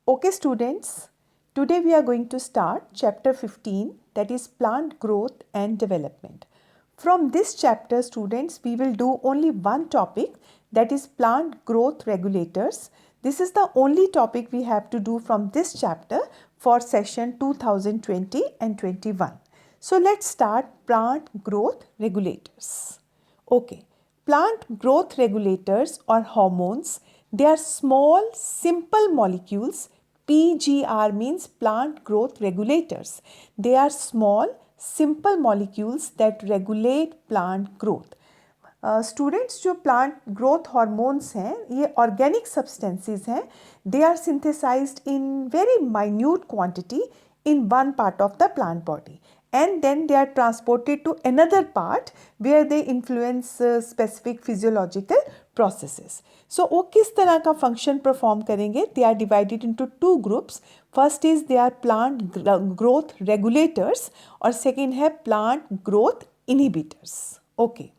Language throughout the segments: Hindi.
Okay students, today we are going to start chapter 15, that is plant growth and development. From this chapter students, we will do only one topic, that is plant growth regulators. This is the only topic we have to do from this chapter for session 2020 and 21. So let's start plant growth regulators. Okay, plant growth regulators or hormones, they are small simple molecules. PGR means plant growth regulators. They are small simple molecules that regulate plant growth. Students जो प्लांट ग्रोथ हॉर्मोन्स हैं ये ऑर्गेनिक सब्सटेंसेस हैं. They are synthesized in very minute quantity in one part of the plant body, and then they are transported to another part where they influence specific physiological processes. So वो किस तरह का function perform करेंगे? They are divided into two groups. First is they are plant growth regulators और second है plant growth inhibitors. Okay.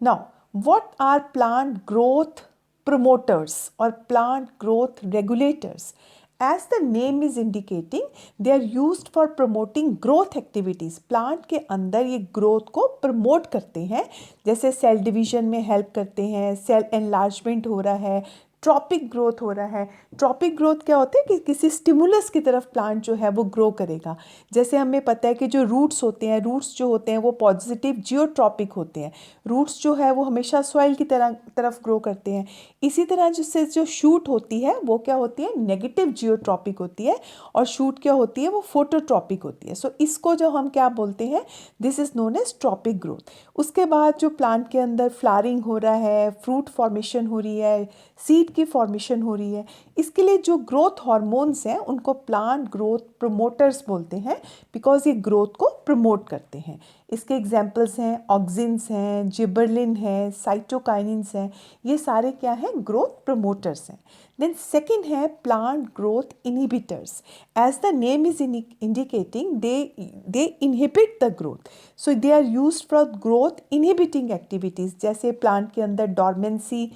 Now, what are plant growth promoters or plant growth regulators? As the name is indicating, they are used for promoting growth activities. Plant के अंदर ये growth को promote करते हैं, जैसे cell division में help करते हैं, cell enlargement हो रहा है, ट्रॉपिक ग्रोथ हो रहा है. ट्रॉपिक ग्रोथ क्या होता है कि किसी स्टिमुलस की तरफ प्लांट जो है वो ग्रो करेगा. जैसे हमें पता है कि जो रूट्स होते हैं, रूट्स जो होते हैं वो पॉजिटिव जियोट्रॉपिक होते हैं. रूट्स जो है वो हमेशा सॉइल की तरफ ग्रो करते हैं. इसी तरह जिससे जो शूट होती है वो क्या होती है, नेगेटिव जियोट्रॉपिक होती है, और शूट क्या होती है, वो फोटोट्रॉपिक होती है. सो इसको जो हम क्या बोलते हैं, this is known as tropic growth. उसके बाद जो प्लांट के अंदर फ्लावरिंग हो रहा है, फ्रूट फॉर्मेशन हो रही है, सीड की फॉर्मेशन हो रही है, इसके लिए जो ग्रोथ हार्मोन्स हैं उनको प्लांट ग्रोथ प्रोमोटर्स बोलते हैं, बिकॉज ये ग्रोथ को प्रमोट करते हैं. इसके एग्जाम्पल्स हैं ऑक्सिन्स हैं, जिबरलिन है, साइटोकाइनिन्स हैं. ये सारे क्या हैं, ग्रोथ प्रमोटर्स हैं. देन सेकेंड है plant growth inhibitors. As the name is indicating, they inhibit the growth. So they are used for growth inhibiting activities. जैसे प्लांट के अंदर डॉर्मेंसी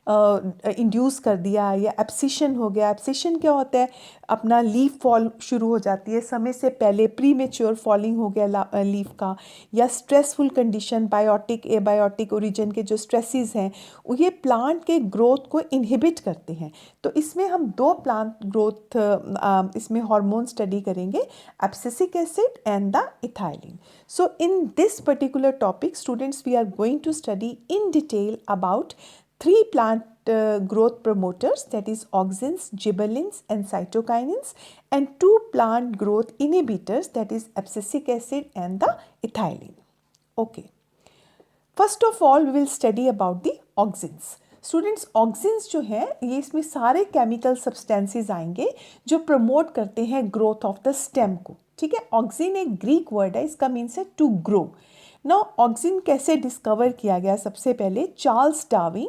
इंड्यूस कर दिया या एब्सिशन हो गया. एब्सिशन क्या होता है, अपना लीफ फॉल शुरू हो जाती है समय से पहले, प्री मेच्योर फॉलिंग हो गया लीफ का, या stressful condition, biotic abiotic origin के जो स्ट्रेसेस हैं ये प्लांट के ग्रोथ को इनहिबिट करते हैं. तो इसमें हम दो प्लांट ग्रोथ इसमें हार्मोन स्टडी करेंगे, abscisic acid and the ethylene. So in this particular topic students we are going to study in detail about three plant growth promoters, that is auxins, gibberellins and cytokinins, and two plant growth inhibitors, that is abscisic acid and the ethylene. Okay. First of all, we will study about the auxins. Students auxins जो है ये इसमें सारे केमिकल सब्सटेंसेस आएंगे जो प्रमोट करते हैं ग्रोथ ऑफ द स्टेम को. ठीक है, ऑक्सिन एक ग्रीक वर्ड है, इसका मीन्स है टू ग्रो. नाउ ऑक्सिन कैसे डिस्कवर किया गया? सबसे पहले Charles Darwin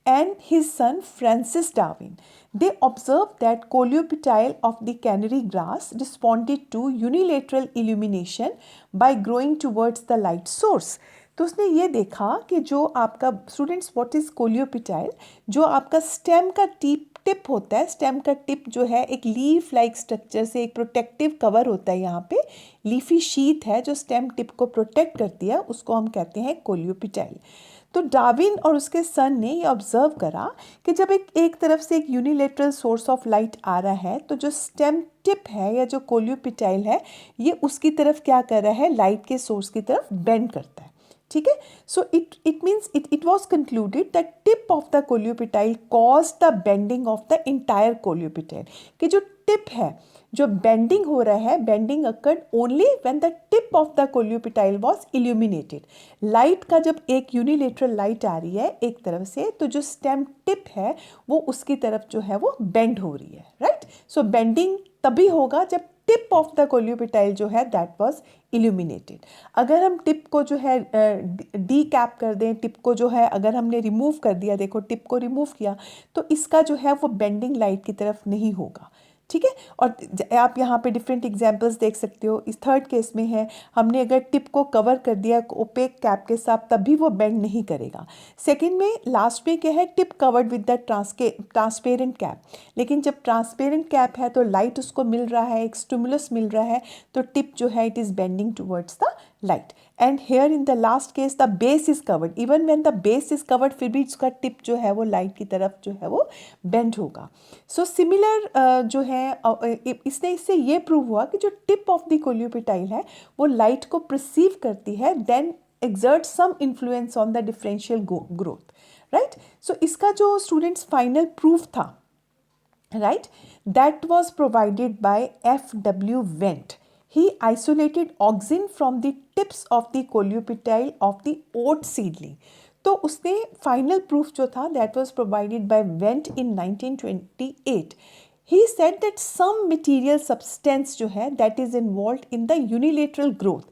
and his son Francis Darwin, they observed that coleoptile of the canary grass responded to unilateral illumination by growing towards the light source. तो उसने ये देखा कि जो आपका स्टूडेंट्स व्हाट इज कोलियोपिटाइल, जो आपका स्टेम का टिप होता है, स्टेम का टिप जो है एक लीफ लाइक स्ट्रक्चर से एक प्रोटेक्टिव कवर होता है, यहाँ पे लीफी शीथ है जो स्टेम टिप को प्रोटेक्ट करती है, उसको हम कहते हैं कोलियोपिटाइल. तो डार्विन और उसके सन ने ये ऑब्जर्व करा कि जब एक तरफ से एक यूनिलेटरल सोर्स ऑफ लाइट आ रहा है तो जो स्टेम टिप है या जो कोलियोपिटाइल है ये उसकी तरफ क्या कर रहा है, लाइट के सोर्स की तरफ बेंड करता है. ठीक है, so it means it was concluded that tip of the coleoptile cause the bending of the entire coleoptile. कि जो टिप है, जो बेंडिंग हो रहा है, bending occurred only when the tip of the coleoptile was illuminated. Light का जब एक यूनिलेटरल लाइट आ रही है एक तरफ से, तो जो स्टेम टिप है वो उसकी तरफ जो है वो बेंड हो रही है. राइट, सो बेंडिंग तभी होगा जब टिप ऑफ द कोलियोपिटाइल जो है दैट वाज इल्यूमिनेटेड. अगर हम टिप को जो है डी कैप कर दें, टिप को जो है अगर हमने रिमूव कर दिया, देखो टिप को रिमूव किया, तो इसका जो है वो बेंडिंग लाइट की तरफ नहीं होगा. ठीक है। और आप यहाँ पे डिफरेंट एग्जांपल्स देख सकते हो। इस थर्ड केस में है, हमने अगर टिप को कवर कर दिया ओपेक कैप के साथ तब भी वो बेंड नहीं करेगा। सेकंड में लास्ट में क्या है, tip covered with the transparent cap, लेकिन जब ट्रांसपेरेंट कैप है तो लाइट उसको मिल रहा है, एक स्टिमुलस मिल रहा है, तो टिप जो है it is bending towards the light. And here in the last case the base is covered, even when the base is covered फिर भी उसका टिप जो है वो लाइट की तरफ जो है वो बेंड होगा। सो सिमिलर जो है इससे ये प्रूव हुआ कि जो टिप ऑफ द कोलियोपिटाइल है वो लाइट को परसीव करती है, then exert some influence on the differential growth, right? So इसका जो students final proof था, right, that was provided by F.W. Wendt. He isolated auxin from the tips of the coleoptile of the oat seedling. तो उसने final proof जो था that was provided by Wendt in 1928. He said that some material substance जो है that is involved in the unilateral growth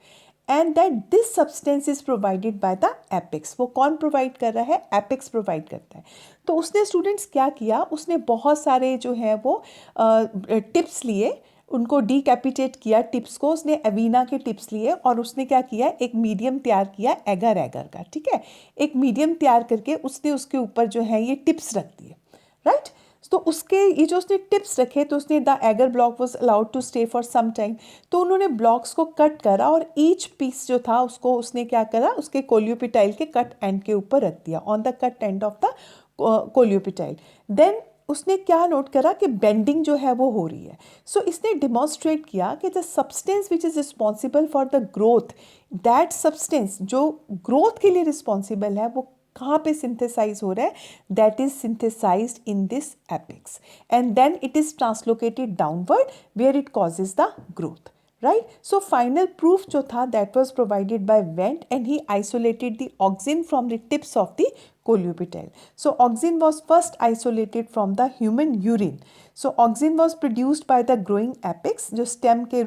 and that this substance is provided by the apex. वो कौन प्रोवाइड कर रहा है, एपेक्स प्रोवाइड करता है। तो उसने स्टूडेंट्स क्या किया, उसने बहुत सारे जो है वो टिप्स लिए, उनको डीकैपिटेट किया टिप्स को, उसने एवीना के टिप्स लिए और उसने क्या किया, एक मीडियम तैयार किया एगर एगर का, ठीक है। एक मीडियम तैयार करके उसने उसके ऊपर जो है ये टिप्स रख दिए, राइट। तो उसके ये जो उसने टिप्स रखे तो उसने the agar block was allowed to stay for some time, तो उन्होंने ब्लॉक्स को कट करा और ईच पीस जो था उसको उसने क्या करा, उसके कोलियोपिटाइल के कट एंड के ऊपर रख दिया, on the cut end of the coleoptile. Then उसने क्या नोट करा कि बेंडिंग जो है वो हो रही है। सो इसने डिमॉन्स्ट्रेट किया कि the substance which is responsible for the growth, that substance जो ग्रोथ के लिए रिस्पॉन्सिबल है वो कहाँ पे सिंथेसाइज हो रहा है, that is synthesized in this apex and then it is translocated downward where it causes the growth, right? So final proof जो था that was provided by Wendt and he isolated the auxin from the tips of the coleoptile. So auxin was first isolated from the human urine. So auxin was produced by the growing apex, जो stem के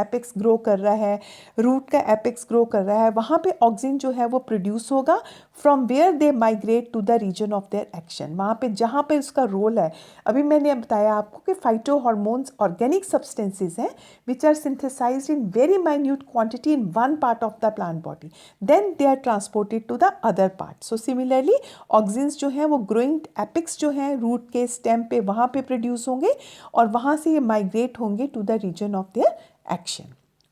apex grow कर रहा है, root का apex grow कर रहा है, वहाँ पे auxin जो है वो produce होगा from where they migrate to the region of their action. वहाँ पे जहाँ पे उसका रोल है, अभी मैंने बताया आपको कि phytohormones organic substances हैं which are synthesized in very minute quantity in one part of the plant body. Then they are transported to the other part. So similarly auxins जो हैं वो ग्रोइंग एपिक्स जो हैं रूट के स्टेम पे वहाँ पे प्रोड्यूस होंगे और वहाँ से ये माइग्रेट होंगे to the region of their action.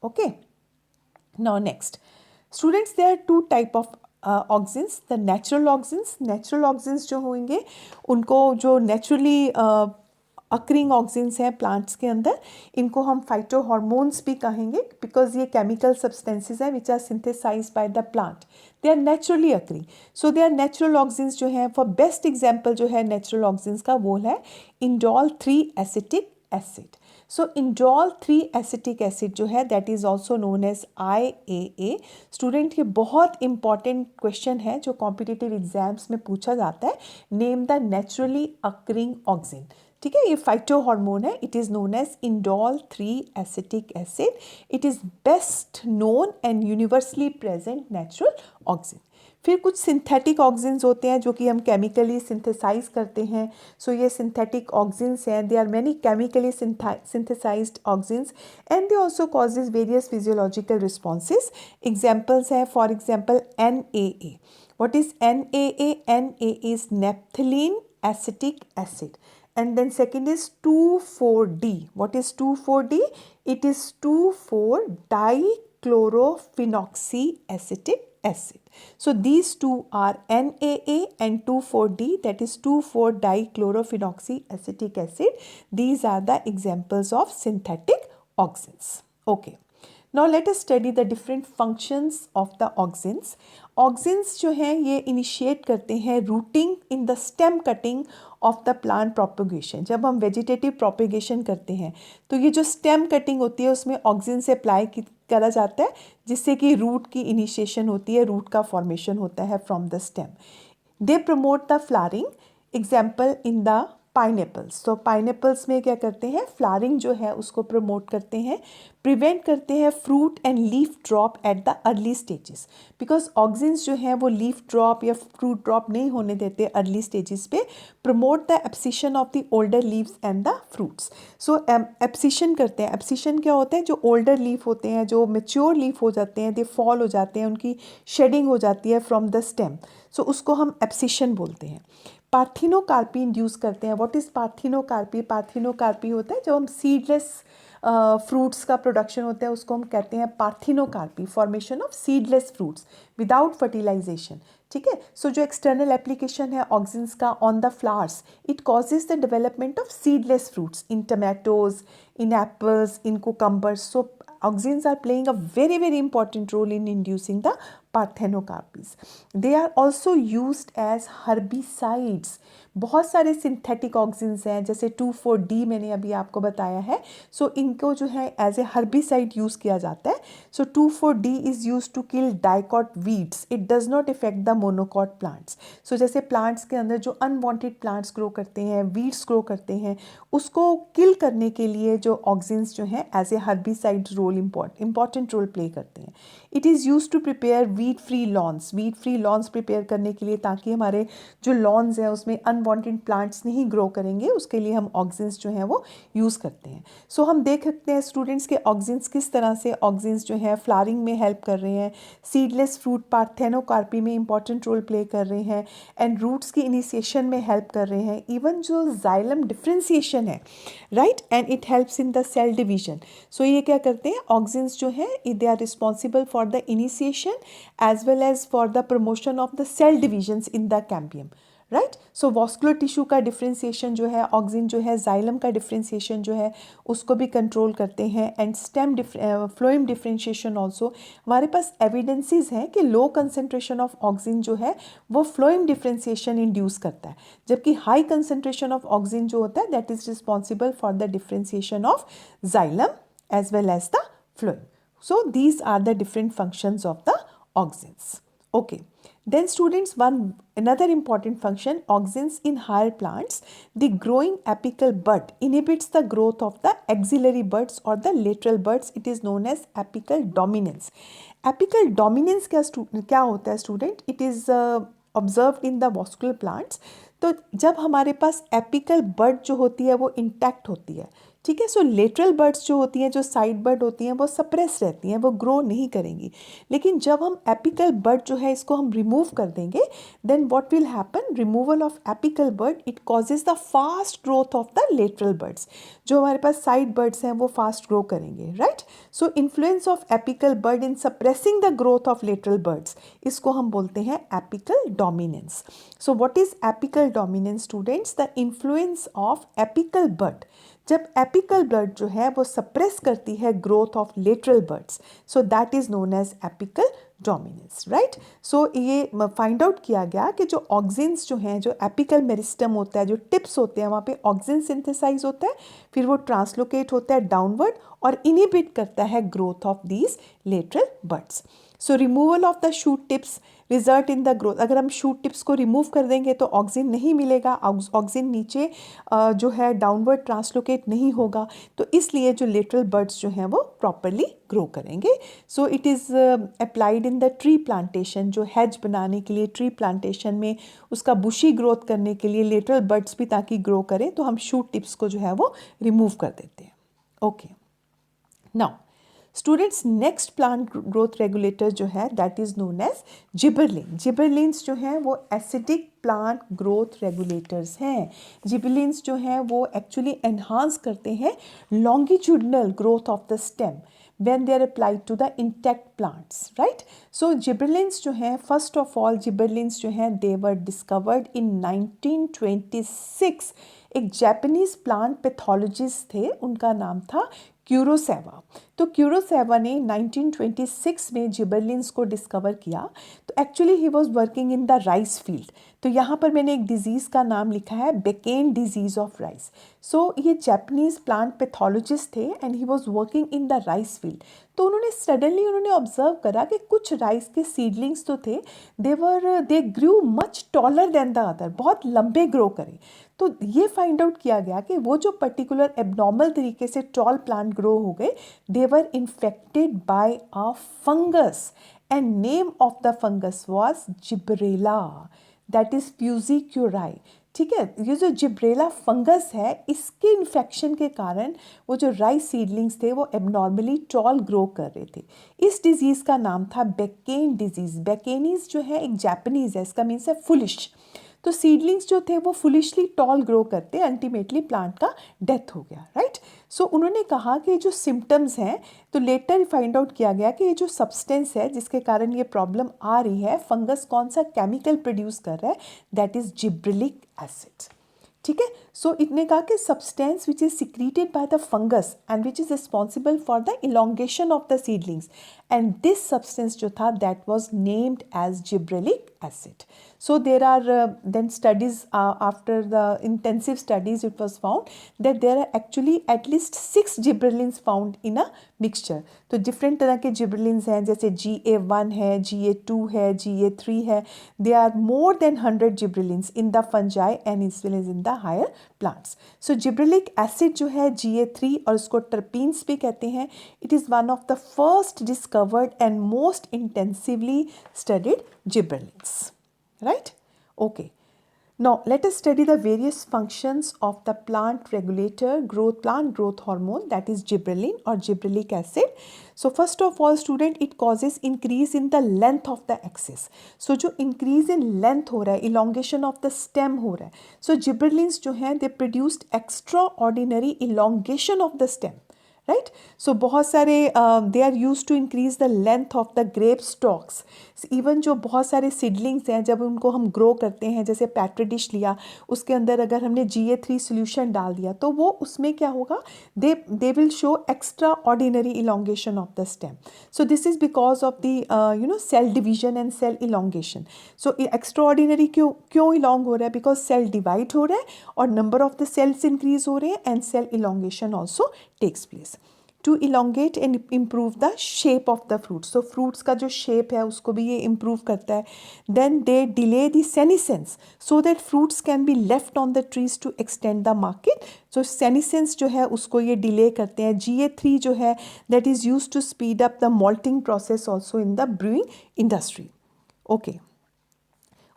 Okay, now next students, there are two type of auxins, the natural auxins. Natural auxins जो होंगे उनको जो नेचुरली अक्रिंग ऑक्सिन्स हैं प्लांट्स के अंदर, इनको हम फाइटोहॉर्मोन्स भी कहेंगे बिकॉज ये केमिकल सब्सटेंसेस हैं which are synthesized by the plant, they are naturally occurring. So they are natural auxins जो हैं, फॉर बेस्ट एग्जांपल जो है नेचुरल ऑक्सिन्स का वो है indole 3 acetic acid. So indole 3 acetic acid जो है that is also known as IAA। Student ये बहुत इंपॉर्टेंट क्वेश्चन है जो कॉम्पिटिटिव एग्जाम्स में पूछा जाता है, name the naturally occurring auxin, ठीक है। ये फाइटोहॉर्मोन है, it is known as indole 3 acetic acid. It is best known and universally present natural auxin. फिर कुछ सिंथेटिक ऑक्सिन्स होते हैं जो कि हम केमिकली सिंथेसाइज करते हैं। सो ये सिंथेटिक ऑक्सिन्स हैं, they are many chemically synthesized auxins and they also causes various physiological responses. Examples हैं, for example NAA। What is NAA? NAA is naphthalene acetic acid. And then second is 2,4-D. What is 2,4-D? It is 2,4-dichlorophenoxyacetic acid. So these two are NAA and 2,4-D, that is 2,4-dichlorophenoxyacetic acid. These are the examples of synthetic auxins. Okay. Now let us study the different functions of the auxins. Auxins जो हैं ये इनिशिएट करते हैं rooting in the stem cutting of the plant propagation. जब हम वेजिटेटिव प्रोपगेशन करते हैं तो ये जो स्टेम कटिंग होती है उसमें ऑक्सिन से अप्लाई करा जाता है जिससे कि रूट की इनिशिएशन होती है, रूट का फॉर्मेशन होता है from the stem. They promote the flowering, example in the pineapples. तो पाइनएप्पल्स में क्या करते हैं, फ्लावरिंग जो है उसको प्रमोट करते हैं, प्रिवेंट करते हैं fruit and leaf drop at the early stages, because auxins जो है वो लीफ ड्रॉप या फ्रूट ड्रॉप नहीं होने देते अर्ली स्टेजेस पे, promote the abscission of the older leaves and the fruits. So abscission करते हैं, एब्सिशन क्या होता है, जो ओल्डर लीफ होते हैं, जो मेच्योर लीफ हो जाते हैं, दे फॉल हो जाते हैं, उनकी शेडिंग हो जाती है फ्रॉम द स्टेम, सो उसको हम एब्सिशन बोलते हैं। पार्थिनोकार्पी इंड्यूस करते हैं। What is parthenocarpy? पार्थिनोकार्पी होता है जब हम सीडलेस फ्रूट्स का प्रोडक्शन होता है उसको हम कहते हैं parthenocarpy, formation of seedless fruits without fertilization. ठीक है, सो जो एक्सटर्नल एप्लीकेशन है ऑक्सिन्स का on the flowers, it causes the development of seedless fruits in tomatoes, in apples, in cucumbers. So auxins are playing a very important role in inducing the parthenocarpies. They are also used as herbicides. बहुत सारे सिंथेटिक ऑक्सिन्स हैं, जैसे 2,4-D मैंने अभी आपको बताया है। सो इनको जो है एज ए हर्बिसाइड यूज़ किया जाता है। So 2,4-D is use to kill dicot weeds, it does not effect the monocot plants. So जैसे प्लांट्स के अंदर जो अनवांटेड प्लांट्स ग्रो करते हैं, वीड्स ग्रो करते हैं, उसको किल करने के लिए जो ऑक्सिन्स जो हैं as a herbicide role important role play करते हैं। It is use to prepare weed free lawns, weed free lawns prepare करने के लिए, ताकि हमारे जो लॉन्स हैं उसमें अनवांटेड प्लांट्स नहीं ग्रो करेंगे, उसके लिए हम ऑक्सिन्स जो हैं वो यूज़ करते हैं। सो हम देख सकते हैं स्टूडेंट्स के ऑक्सिन्स किस तरह से ऑक्सिन्स जो हैं फ्लावरिंग में हेल्प कर रहे हैं, सीडलेस फ्रूट पार्थेनोकार्पी में इंपॉर्टेंट रोल प्ले कर रहे हैं, एंड रूट्स की इनिशिएशन में हेल्प कर रहे हैं, इवन जो जाइलम डिफ्रेंसिएशन है, right, and it helps in the cell division. So ये क्या करते हैं, ऑक्सिन्स जो हैं they are responsible for the initiation as well as for the promotion of the cell divisions in the cambium, right. So vascular tissue का डिफ्रेंसिएशन जो है, ऑक्सिन जो है जाइलम का डिफ्रेंसिएशन जो है उसको भी कंट्रोल करते हैं, and stem phloem differentiation also. हमारे पास एविडेंसेस हैं कि लो कंसेंट्रेशन ऑफ ऑक्सिन जो है वो फ्लोएम डिफ्रेंशिएशन इंड्यूस करता है, जबकि हाई कंसेंट्रेशन ऑफ ऑक्सिन जो होता है that is responsible for the differentiation of xylem as well as the phloem. So these are the different functions of the auxins. Okay. Then students, another important function, auxins in higher plants, the growing apical bud inhibits the growth of the axillary buds or the lateral buds. It is known as apical dominance. Apical dominance क्या होता है student? It is observed in the vascular plants. तो जब हमारे पास एपिकल बड जो होती है वो इंटैक्ट होती है, ठीक है। सो लेटरल बर्ड्स जो होती हैं, जो साइड बर्ड होती हैं, वो सप्रेस रहती हैं, वो ग्रो नहीं करेंगी। लेकिन जब हम एपिकल बर्ड जो है इसको हम रिमूव कर देंगे, then what will happen, removal of apical bud it causes the fast growth of the lateral buds. जो हमारे पास साइड बर्ड्स हैं वो फास्ट ग्रो करेंगे, right. So influence of apical bud in suppressing the growth of lateral buds, इसको हम बोलते हैं apical dominance. So what is apical dominance students? The influence of apical bud, जब एपिकल बर्ड जो है वो सप्रेस करती है growth of lateral buds, so that is known as apical dominance, right. So ये फाइंड आउट किया गया कि जो ऑक्सिन्स जो हैं, जो एपिकल मेरिस्टम होता है, जो टिप्स होते हैं, वहाँ पे ऑक्सिन सिंथेसाइज होता है, फिर वो ट्रांसलोकेट होता है डाउनवर्ड और इनिबिट करता है growth of these lateral buds. So removal of the shoot tips result in the growth, अगर हम शूट टिप्स को रिमूव कर देंगे तो ऑक्सिन नहीं मिलेगा, ऑक्सिन नीचे जो है डाउनवर्ड ट्रांसलोकेट नहीं होगा, तो इसलिए जो लेटरल बर्ड्स जो हैं वो प्रॉपरली ग्रो करेंगे। सो it is applied in the tree plantation, जो हेज बनाने के लिए ट्री प्लांटेशन में उसका बुशी ग्रोथ करने के लिए लेटरल बर्ड्स भी ताकि ग्रो करें, तो हम शूट टिप्स को जो है वो रिमूव कर देते हैं। Okay, now students, next plant growth regulator जो है that is known as gibberellin. Gibberellins जो हैं वो एसिडिक प्लांट ग्रोथ रेगुलेटर्स हैं। जिबरलिन्स जो हैं वो एक्चुअली एनहांस करते हैं longitudinal growth of the stem when they are applied to the intact plants, right? So gibberellins जो हैं, first of all gibberellins जो हैं they were discovered in 1926। एक जापानीज प्लांट पैथोलॉजिस्ट थे, उनका नाम था क्यूरोसेवा। तो क्यूरोसेवा ने 1926 में जिबरलिन्स को डिस्कवर किया। तो actually he was working in the rice field. तो यहाँ पर मैंने एक डिजीज़ का नाम लिखा है बेकेन डिजीज़ ऑफ राइस। सो ये जापानीज़ प्लांट पैथोलॉजिस्ट थे and he was working in the rice field. तो उन्होंने ऑब्जर्व करा कि कुछ राइस के सीडलिंग्स तो थे, they grew much taller than the other, बहुत लंबे ग्रो करे। तो ये फाइंड आउट किया गया कि वो जो पर्टिकुलर एबनॉर्मल तरीके से टॉल प्लांट ग्रो हो गए, they were infected by a fungus and name of the fungus was Gibberella, that is fujikuroi. ठीक है, ये जो जिब्रेला फंगस है, इसके इन्फेक्शन के कारण वो जो राइस सीडलिंग्स थे वो एबनॉर्मली टॉल ग्रो कर रहे थे। इस डिजीज़ का नाम था बेकेन डिजीज़। बेकेनीज जो है एक जापानीज़ है, इसका मीन्स है फुलिश। तो सीडलिंग्स जो थे वो फुलिशली टॉल ग्रो करते, अल्टीमेटली प्लांट का डेथ हो गया, राइट। सो उन्होंने कहा कि जो सिम्टम्स हैं, तो लेटर फाइंड आउट किया गया कि ये जो सब्सटेंस है जिसके कारण ये प्रॉब्लम आ रही है, फंगस कौन सा केमिकल प्रोड्यूस कर रहा है, दैट इज जिब्रेलिक एसिड। ठीक है, सो इतने कहा कि substance which is secreted by the fungus and which is responsible for the elongation of the seedlings, and this substance जो था that was named as gibberellic acid. So there are then studies, after the intensive studies, it was found that there are actually at least 6 gibberellins found in a mixture. तो different तरह के gibberellins हैं, जैसे GA1 है, GA2 है, GA3 है. There are more than 100 gibberellins in the fungi and as well as in the higher plants. So gibberellic acid जो है GA3, और उसको terpenes भी कहते हैं. It is one of the first discovered and most intensively studied gibberellins, right? Okay, now let us study the various functions of the plant regulator plant growth hormone, that is gibberellin or gibberellic acid. So first of all student, it causes increase in the length of the axis. So जो increase in length हो रहा है, elongation of the stem हो रहा है, so gibberellins जो हैं they produced extraordinary elongation of the stem, right. So बहुत सारे they are use to increase the length of the grape stalks. Even जो बहुत सारे सीडलिंग्स हैं, जब उनको हम ग्रो करते हैं, जैसे पैट्री डिश लिया, उसके अंदर अगर हमने GA3 सोल्यूशन डाल दिया, तो वो उसमें क्या होगा, they will show extraordinary elongation of the stem. So this is because of the cell division and cell elongation. So extraordinary क्यों इलोंग हो रहा है, बिकॉज सेल डिवाइड हो रहा है और number of the cells increase हो रहे हैं and cell elongation also takes place to elongate and improve the shape of the fruits. So fruits का जो shape है उसको भी ये improve करता है. Then they delay the senescence so that fruits can be left on the trees to extend the market. So senescence जो है उसको ये delay करते हैं. GA3 जो है that is used to speed up the malting process also in the brewing industry. Okay.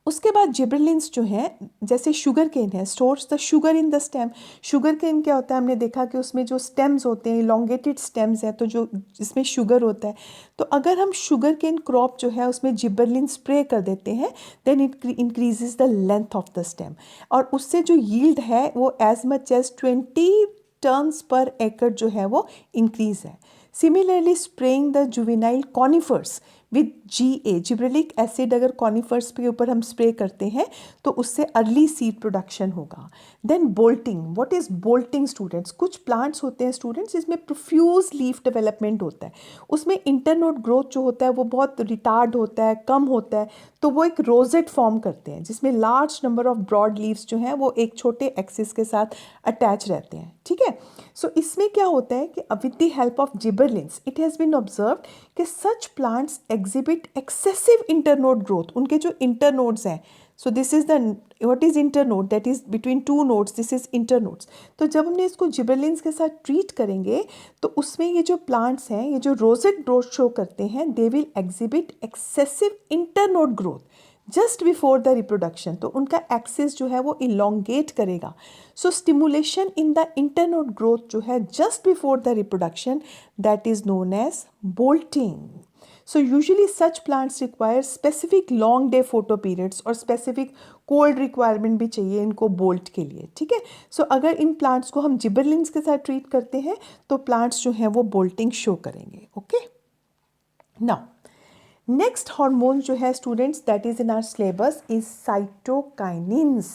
उसके बाद जिब्रेलिन्स जो हैं, जैसे शुगर केन है, stores the sugar in the stem. Sugarcane क्या होता है, हमने देखा कि उसमें जो स्टेम्स होते हैं, इलोंगेटेड स्टेम्स हैं, तो जो इसमें शुगर होता है, तो अगर हम शुगर केन क्रॉप जो है उसमें जिब्रेलिन स्प्रे कर देते हैं, then it increases the length of the stem, और उससे जो यील्ड है वो एज मच एज 20 टन्स पर एकड़ जो है वो इंक्रीज है. Similarly spraying the juvenile conifers with GA gibberellic acid, अगर कॉनिफर्स के ऊपर हम स्प्रे करते हैं तो उससे अर्ली सीड प्रोडक्शन होगा. Then bolting. What is bolting students? कुछ प्लांट्स होते हैं स्टूडेंट्स जिसमें प्रोफ्यूज लीफ डेवलपमेंट होता है, उसमें इंटरनोड ग्रोथ जो होता है वो बहुत रिटार्ड होता है, कम होता है, तो वो एक रोजेट फॉर्म करते हैं जिसमें large number of broad leaves जो हैं वो एक छोटे एक्सिस के साथ अटैच रहते हैं. ठीक है, सो इसमें क्या होता है कि with the help of gibberellins it has been observed कि such plants exhibit excessive internode growth. उनके जो इंटरनोड्स हैं, so this is the what is internode, that is between 2 nodes, this is internodes. तो जब हमने इसको जिब्रेलिन्स के साथ ट्रीट करेंगे तो उसमें ये जो प्लांट्स हैं, ये जो रोजेट ग्रोथ शो करते हैं, they will exhibit excessive internode growth just before the reproduction. तो उनका एक्सिस जो है वो इलोंगेट करेगा. So stimulation in the internode growth जो है just before the reproduction, that is known as bolting. So usually such plants require specific long day photo periods और specific cold requirement भी चाहिए इनको bolt के लिए. ठीक है, so अगर इन plants को हम जिब्रेलिन्स के साथ treat करते हैं तो plants जो हैं वो bolting show करेंगे. Okay, now next hormone जो है students that is in our syllabus is cytokinins.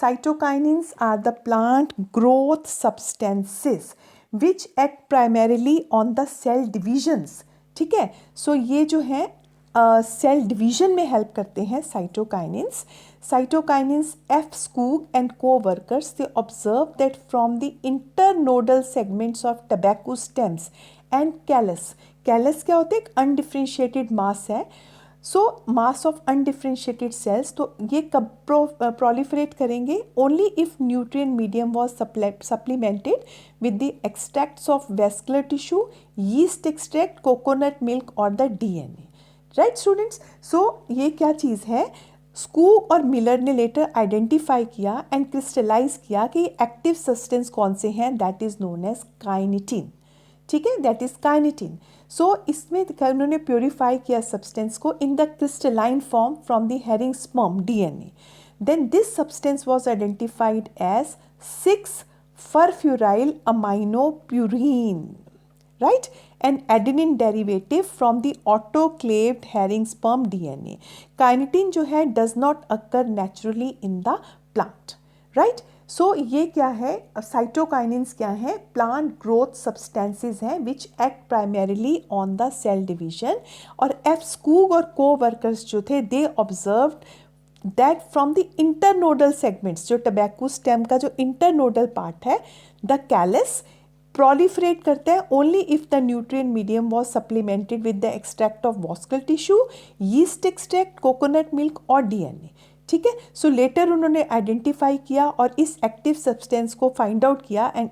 Cytokinins are the plant growth substances which act primarily on the cell divisions. ठीक है, सो ये जो है सेल डिवीजन में हेल्प करते हैं cytokinins. Cytokinins F. Skoog and co-workers, they observed that from the internodal segments of tobacco stems and callus, callus क्या होता है? एक undifferentiated mass है. So mass of undifferentiated cells, तो ये कब प्रोलिफरेट करेंगे? Only if nutrient medium was supplemented with the extracts of vascular tissue, yeast extract, coconut milk और the DNA. Right students? So ये क्या चीज़ है? स्कूग और मिलर ने लेटर आइडेंटिफाई किया एंड क्रिस्टलाइज किया कि एक्टिव सब्सटेंस कौन से हैं, that is known as kinetin. ठीक है, दैट इज काइनिटिन. सो इसमें उन्होंने प्योरीफाई किया सब्सटेंस को in the crystalline form from the herring sperm DNA. Then this substance was identified as 6-furfuryl aminopurine, right, an adenine derivative from the autoclaved herring sperm DNA. Carnitine जो है does not occur naturally in the plant, right? सो ये क्या है? साइटोकाइनिन्स क्या है? प्लांट ग्रोथ सब्सटेंसेस हैं which act primarily on the cell division. और एफ स्कूग और को वर्कर्स जो थे, they observed that from the internodal segments, जो टबैको स्टेम का जो इंटरनोडल पार्ट है, द कैलस प्रोलिफरेट करता है only if the nutrient medium was supplemented with the extract of vascular tissue, yeast extract, coconut milk और डीएनए. ठीक है. सो लेटर उन्होंने आइडेंटिफाई किया और इस एक्टिव सब्सटेंस को फाइंड आउट किया and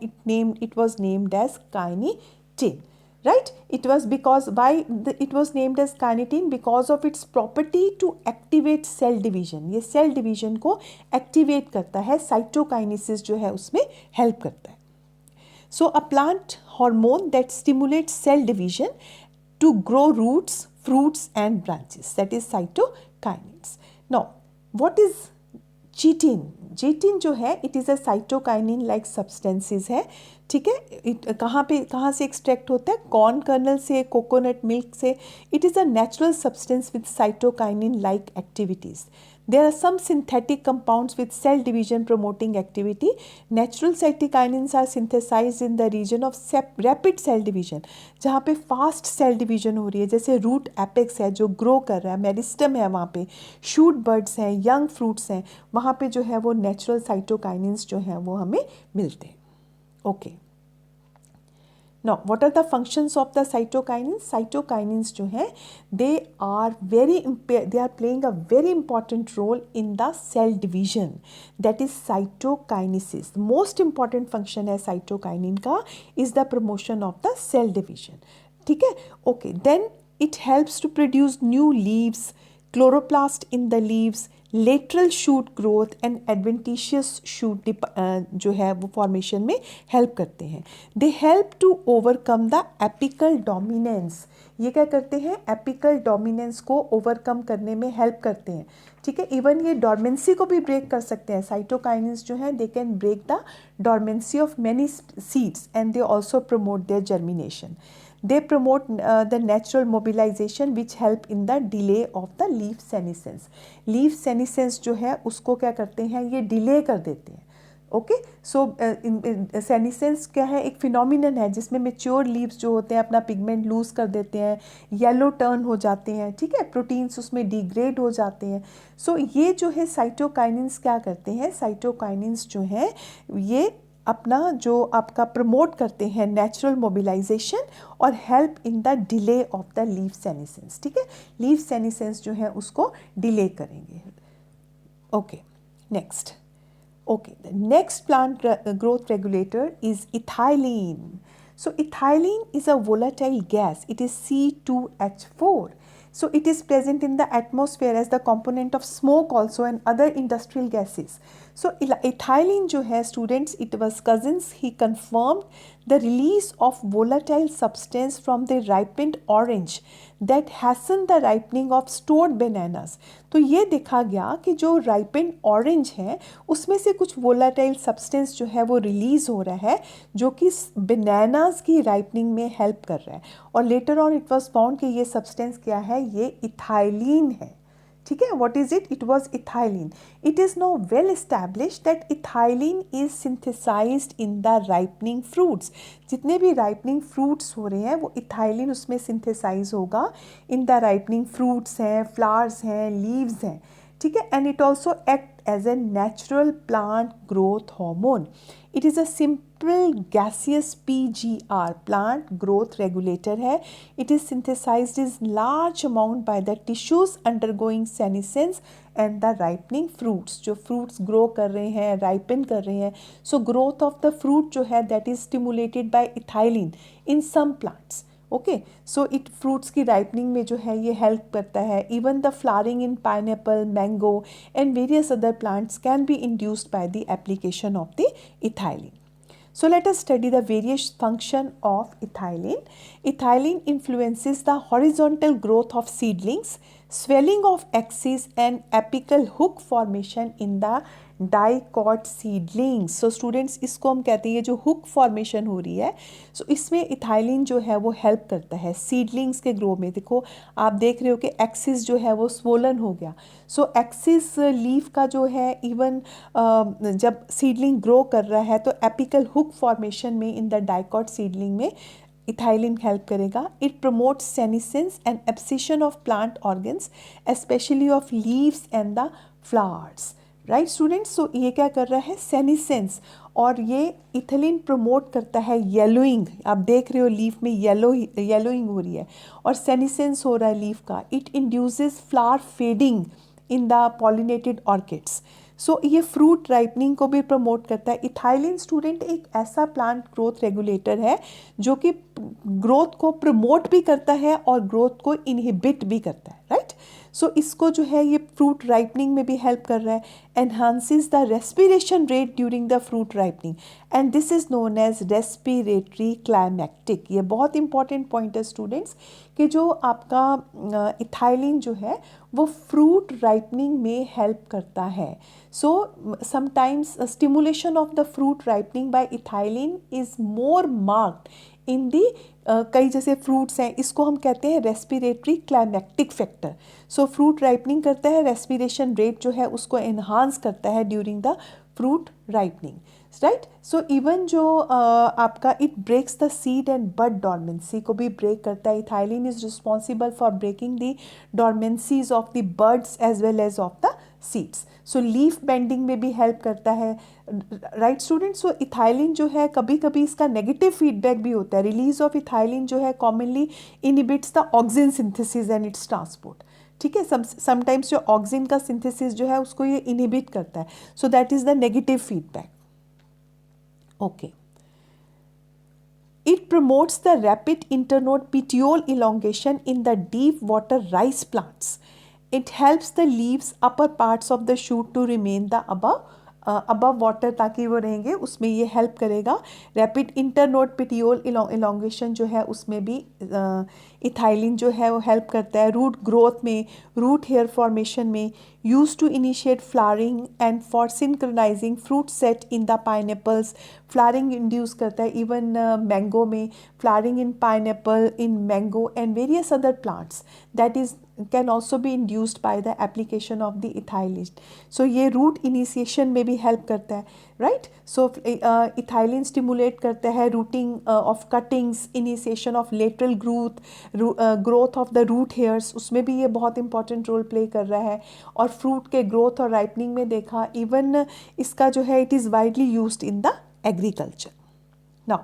it was named as kinetin. Right? It was because why it was named as kinetin? Because of its property to activate cell division. ये सेल डिवीजन को एक्टिवेट करता है, साइटोकाइनेसिस जो है उसमें हेल्प करता है. So a plant hormone that stimulates cell division to grow roots, fruits and branches, that is cytokinins. Now what is chitin? Chitin जो है it is a cytokinin like substances है. ठीक है. कहाँ से एक्सट्रैक्ट होता है? कॉर्न कर्नल से, कोकोनट मिल्क से. It is a natural substance with cytokinin like activities. There are some synthetic compounds with cell division promoting activity. Natural cytokinins are synthesized in the region of rapid cell division, जहाँ पे fast cell division हो रही है, जैसे root apex है जो grow कर रहा है, मेरिस्टम है वहाँ पे, shoot buds हैं, young fruits हैं, वहाँ पे जो है वो natural cytokinins जो हैं वो हमें मिलते हैं. Okay. Now, what are the functions of the cytokinins? Cytokinins जो हैं, they are playing a very important role in the cell division. That is cytokinesis. The most important function है cytokinin का is the promotion of the cell division. ठीक है? Okay. Then it helps to produce new leaves, chloroplast in the leaves, lateral shoot growth and adventitious shoot जो है वो फॉर्मेशन में हेल्प करते हैं. They help to overcome the apical dominance. ये क्या करते हैं? एपिकल डोमिनेंस को ओवरकम करने में हेल्प करते हैं. ठीक है. इवन ये डॉर्मेंसी को भी ब्रेक कर सकते हैं. साइटोकाइनिन्स जो हैं, they can break the dormancy of many seeds and they also promote their germination. They promote the natural mobilization which help in the delay of the leaf senescence. Leaf senescence जो है उसको क्या करते हैं? ये डिले कर देते हैं. ओके. सो सेनिसेंस क्या है? एक फिनोमिनन है जिसमें मेच्योर लीव्स जो होते हैं अपना पिगमेंट लूज कर देते हैं, येलो टर्न हो जाते हैं. ठीक है. प्रोटीन्स उसमें डिग्रेड हो जाते हैं. सो ये जो है साइटोकाइनिन्स क्या करते हैं? साइटोकाइनिन्स जो हैं ये अपना जो आपका प्रमोट करते हैं नेचुरल मोबिलाइजेशन और help in the delay of the leaf senescence. ठीक है. लीफ सेनिसेंस जो है उसको डिले करेंगे. Okay. Next. Okay, the next plant growth regulator is ethylene. So ethylene is a volatile gas. It is C2H4. So it is present in the atmosphere as the component of smoke also and other industrial gases. So ethylene जो है students, it was cousins. He confirmed the release of volatile substance from the ripened orange that hasten the ripening of stored bananas. तो ये देखा गया कि जो ripened orange है उसमें से कुछ volatile substance जो है वो release हो रहा है जो कि bananas की ripening में help कर रहा है. और later on it was found कि ये substance क्या है? ये ethylene है. ठीक है. What is it? It was ethylene. It is now well established that ethylene is synthesized in the ripening fruits. जितने भी ripening fruits हो रहे हैं वो ethylene उसमें synthesize होगा. In the ripening fruits हैं, flowers हैं, leaves हैं. ठीक है, and it also act as a natural plant growth hormone. It is a simple gaseous PGR, plant growth regulator है. It is synthesized in large amount by the tissues undergoing senescence and the ripening fruits. जो फ्रूट्स ग्रो कर रहे हैं, राइपन कर रहे हैं, so growth of the fruit जो है that is stimulated by ethylene in some plants. Okay, so it fruits की राइपनिंग में जो है ये हेल्प करता है. Even the flowering in pineapple, mango and various other plants can be induced by the application of the ethylene. So let us study the various function of ethylene. Ethylene influences the horizontal growth of seedlings, swelling of axis and apical hook formation in the dicot seedlings. So students, इसको हम कहते हैं ये जो hook formation हो रही है, so इसमें इथाइलिन जो है वो हेल्प करता है सीडलिंग्स के ग्रो में. देखो आप देख रहे हो कि एक्सिस जो है वो स्वोलन हो गया. सो एक्सिस लीफ का जो है इवन जब सीडलिंग ग्रो कर रहा है तो एपिकल हुक फॉर्मेशन में इन द डाइकॉट सीडलिंग में इथाइलिन हेल्प करेगा. It promotes senescence and abscission of plant organs, especially of leaves and the flowers. Right students, so ये क्या कर रहा है, सेनिसेंस, और ये इथिलीन प्रमोट करता है येलोइंग. आप देख रहे हो लीफ में येलोइंग हो रही है और सेनिसेंस हो रहा है लीफ का. It induces flower fading in the pollinated orchids. So ये फ्रूट राइपनिंग को भी प्रमोट करता है. इथाइलिन स्टूडेंट एक ऐसा प्लांट ग्रोथ रेगुलेटर है जो कि ग्रोथ को प्रमोट भी करता है और ग्रोथ को इनहिबिट भी करता है. राइट, सो इसको जो है ये फ्रूट राइपनिंग में भी हेल्प कर रहा है. Enhances the respiration rate during the fruit ripening and this is known as respiratory climacteric. ये बहुत इंपॉर्टेंट पॉइंट है स्टूडेंट्स कि जो आपका इथाइलिन जो है वो फ्रूट राइपनिंग में हेल्प करता है. So sometimes stimulation of the fruit ripening by ethylene is more marked in the कई जैसे फ्रूट्स हैं, इसको हम कहते हैं respiratory climacteric factor. So fruit ripening करता है, रेस्पिरेशन रेट जो है उसको एनहांस करता है during the fruit ripening. Right, so even जो आपका it breaks the seed and bud dormancy को भी ब्रेक करता है. Ethylene is responsible for breaking the dormancies of the buds as well as of the seeds. So leaf bending में भी हेल्प करता है. राइट स्टूडेंट्स, सो इथाइलिन जो है कभी कभी इसका नेगेटिव फीडबैक भी होता है. रिलीज ऑफ इथाइलिन जो है commonly inhibits the auxin synthesis and it's transport. ठीक है, समटाइम्स जो ऑक्सिन का सिंथेसिस जो है उसको ये इनहिबिट करता है. सो that is the negative feedback. Okay, it promotes the rapid internode petiole elongation in the deep water rice plants. It helps the leaves upper parts of the shoot to remain the above water ताकि वो रहेंगे, उसमें ये हेल्प करेगा. रैपिड इंटरनोड पिटियोल इलोंगेशन जो है उसमें भी इथाइलिन जो है वो हेल्प करता है. रूट ग्रोथ में, रूट हेयर फॉर्मेशन में, use to initiate flowering and for synchronizing fruit set in the pineapples. Flowering induce करता है इवन मैंगो में, flowering in pineapple, in mango and various other plants that is can also be induced by the application of the ethylene. So ये root initiation में भी help करता है. right, so ethylene stimulate करता है rooting of cuttings, initiation of lateral growth of the root hairs, उसमें भी ये बहुत important role play कर रहा है. और fruit के growth और ripening में देखा, even इसका जो है it is widely used in the agriculture. Now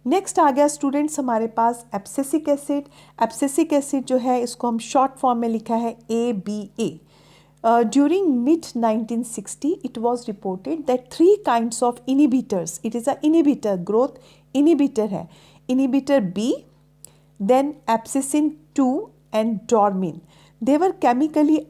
next आ गया स्टूडेंट्स हमारे पास एब्सिसिक एसिड. एब्सिसिक एसिड जो है इसको हम शॉर्ट फॉर्म में लिखा है ABA. During mid 1960 it was reported that 3 kinds of inhibitors, it is a inhibitor, growth inhibitor है, inhibitor B, then abscissin 2 and dormin, they were chemically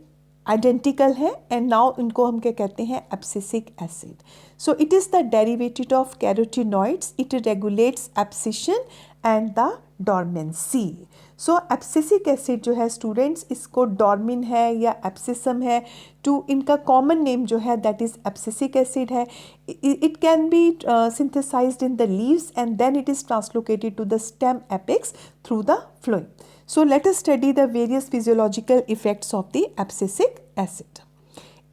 identical है एंड नाउ इनको हम क्या कहते हैं, abscisic acid. So it is the derivative of carotenoids. It regulates abscission and the dormancy. So abscisic acid जो है स्टूडेंट्स, इसको डॉर्मिन है या एब्सिसम है, टू इनका कॉमन नेम जो है दैट इज़ एब्सिसिक एसिड है. It can be synthesised in the leaves and then it is translocated to the stem apex through the phloem. So let us study the various physiological effects of the abscisic acid.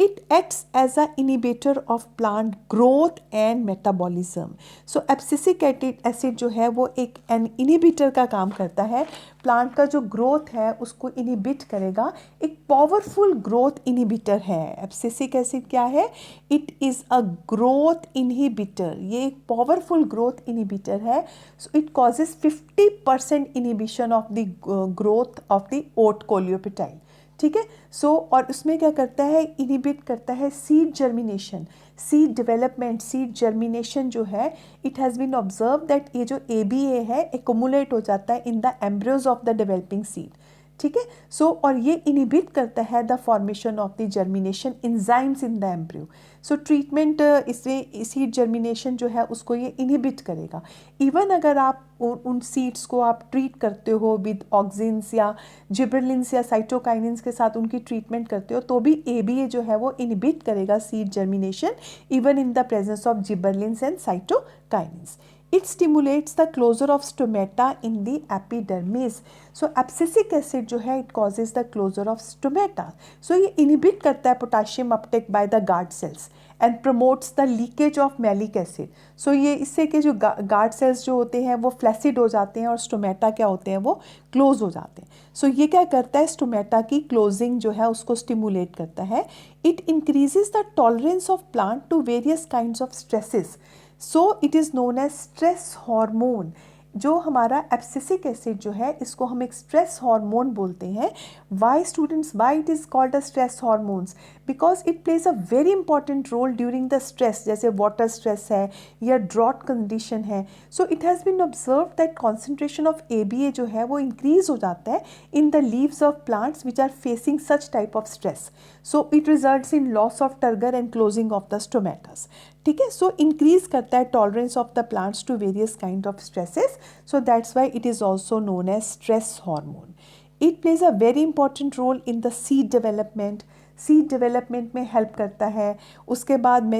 It acts as an inhibitor of plant growth and metabolism. So abscisic acid जो है वो एक इनहिबिटर का काम करता है, प्लांट का जो ग्रोथ है उसको इनहिबिट करेगा, एक पावरफुल ग्रोथ इनहिबिटर है। एब्सिसिक एसिड क्या है? It is a growth inhibitor, ये एक पावरफुल ग्रोथ इनहिबिटर है। So it causes 50% inhibition of the growth of the oat coleoptile. ठीक है। सो और उसमें क्या करता है? इनहिबिट करता है seed germination, seed development, seed germination जो है, it has been observe that ये जो ABA है एक्युमुलेट हो जाता है in the embryos of the developing seed. ठीक है। सो और ये इनहिबिट करता है the formation of the germination enzymes in the embryo. So treatment इससे सीड जर्मिनेशन जो है उसको ये इनहिबिट करेगा। इवन अगर आप उन सीड्स को आप ट्रीट करते हो विद ऑक्सिन्स या जिबरलिन्स या साइटोकाइनिन्स के साथ उनकी ट्रीटमेंट करते हो, तो भी ABA जो है वो इनहिबिट करेगा seed germination even in the presence of gibberellins and cytokinins. It stimulates the closure of stomata in the epidermis. So abscisic acid जो है it causes the closure of stomata. So ये inhibit करता है potassium uptake by the guard cells and promotes the leakage of malic acid. So ये इससे के जो guard cells जो होते हैं वो flaccid हो जाते हैं और stomata क्या होते हैं? वो close हो जाते हैं। So ये क्या करता है? stomata की closing जो है उसको stimulate करता है। It increases the tolerance of plant to various kinds of stresses. So it is known as stress hormone. जो हमारा एब्सिसिक एसिड जो है इसको हम एक स्ट्रेस हार्मोन बोलते हैं। Why students, why it is called a stress hormones? Because it plays a very important role during the stress, जैसे वाटर स्ट्रेस है या ड्रॉट कंडीशन है। So it has been observe that concentration of ABA जो है वो इंक्रीज हो जाता है in the leaves of plants which are facing such type of stress. So it results in loss of turgor and closing of the stomatas. ठीक है। सो इंक्रीज करता है tolerance of the plants to various kind of stresses. So that's why it is also known as stress hormone. It plays a very important role in the seed development, seed development में हेल्प करता है। उसके बाद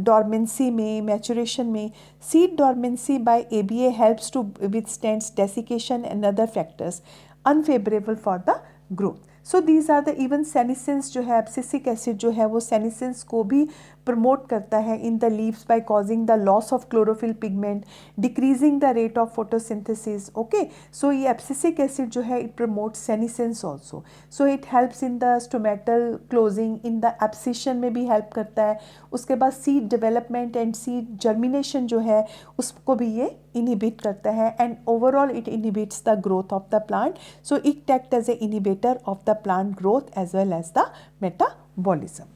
डॉर्मेंसी में, मैचुरेशन में, seed dormancy by ABA helps to withstands desiccation and other factors unfavourable for the growth. So these are the even senescence जो है, एब्सिसिक एसिड जो है वो सेनिसेंस को भी प्रमोट करता है in the leaves by causing the loss of chlorophyll pigment, decreasing the rate of photosynthesis. Okay. So ये एब्सिसिक एसिड जो है it promote senescence also. So it helps in the stomatal closing, in the abscission में भी हेल्प करता है। उसके बाद seed development and seed germination जो है उसको भी ये इनहिबिट करता है and overall it inhibits the growth of the plant. So it act as a inhibitor of the plant growth as well as the metabolism.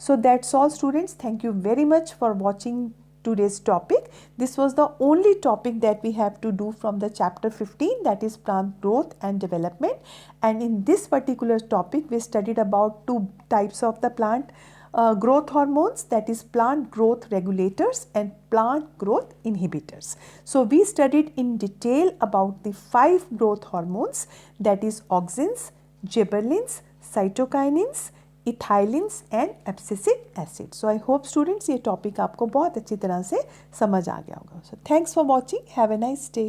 So that's all students. Thank you very much for watching today's topic. This was the only topic that we have to do from the chapter 15, that is plant growth and development. And in this particular topic we studied about two types of the plant growth hormones, that is plant growth regulators and plant growth inhibitors. So we studied in detail about the 5 growth hormones, that is auxins, gibberellins, cytokinins, ethylins and abscisic acid. So I hope students ये टॉपिक आपको बहुत अच्छी तरह से समझ आ गया होगा. So thanks for watching. Have a nice day.